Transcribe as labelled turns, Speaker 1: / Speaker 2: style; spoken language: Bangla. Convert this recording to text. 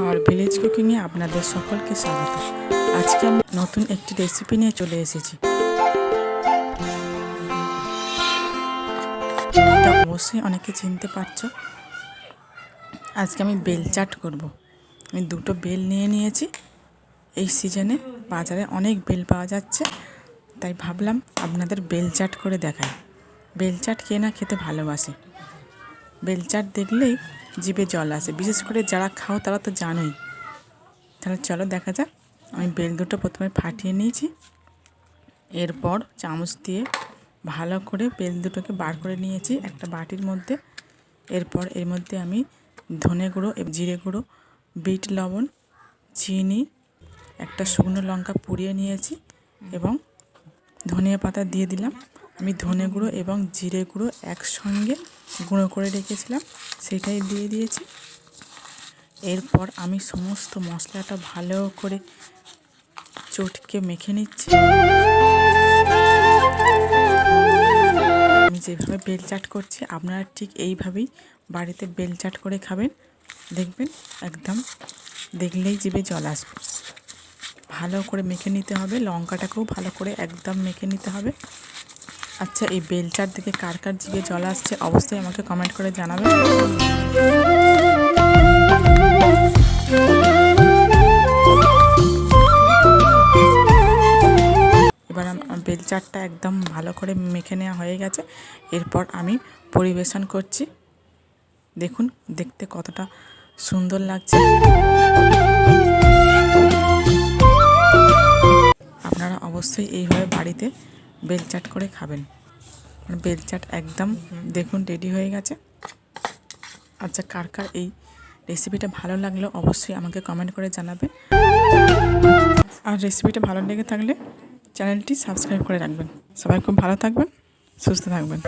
Speaker 1: আর ভিলেজ কুকিংয়ে আপনাদের সকলকে স্বাগত। আজকে আমি নতুন একটি রেসিপি নিয়ে চলে এসেছি। অবশ্যই অনেকে চিনতে পারছো, আজকে আমি বেল চাট করব। আমি দুটো বেল নিয়ে নিয়েছি। এই সিজনে বাজারে অনেক বেল পাওয়া যাচ্ছে, তাই ভাবলাম আপনাদের বেল চাট করে দেখাই। বেল চাট কে না খেতে ভালোবাসে, বেল চাট দেখলেই জিভে জল আসে। বিশেষ করে যারা খাও তারা তো জানোই। তাহলে চলো দেখা যাক। আমি বেল দুটো প্রথমে ফাটিয়ে নিয়েছি, এরপর চামচ দিয়ে ভালো করে বেল দুটোকে বার করে নিয়েছি একটা বাটির মধ্যে। এরপর এর মধ্যে আমি ধনে গুঁড়ো, জিরে গুঁড়ো, বিট লবণ, চিনি, একটা শুকনো লঙ্কা পুড়িয়ে নিয়েছি এবং ধনিয়া পাতা দিয়ে দিলাম। আমি ধনে গুঁড়ো এবং জিরে গুঁড়ো একসঙ্গে গুঁড়ো করে রেখেছিলাম, সেটাই দিয়ে দিয়েছি। এরপর আমি সমস্ত মশলাটা ভালো করে চটকে মেখে নিচ্ছি। আমি যেভাবে বেল চাট করছি আপনারা ঠিক এইভাবেই বাড়িতে বেল চাট করে খাবেন, দেখবেন একদম দেখলেই জিভে জল আসবে। ভালো করে মেখে নিতে হবে, লঙ্কাটাকেও ভালো করে একদম মেখে নিতে হবে। আচ্ছা, এই বেল চাট দেখে কার কার জিভে জল আসছে অবশ্যই আমাকে কমেন্ট করে জানাবেন। এবার বেল চাটটা একদম ভালো করে মেখে নেওয়া হয়ে গেছে। এরপর আমি পরিবেশন করছি। দেখুন দেখতে কতটা সুন্দর লাগছে। আপনারা অবশ্যই এইভাবে বাড়িতে বেল চাট করে খাবেন। বেল চাট একদম দেখুন রেডি হয়ে গেছে। আচ্ছা, কার কার এই রেসিপিটা ভালো লাগলো অবশ্যই আমাকে কমেন্ট করে জানাবেন। আর রেসিপিটা ভালো লেগে থাকলে চ্যানেলটি সাবস্ক্রাইব করে রাখবেন। সবাই খুব ভালো থাকবেন, সুস্থ থাকবেন।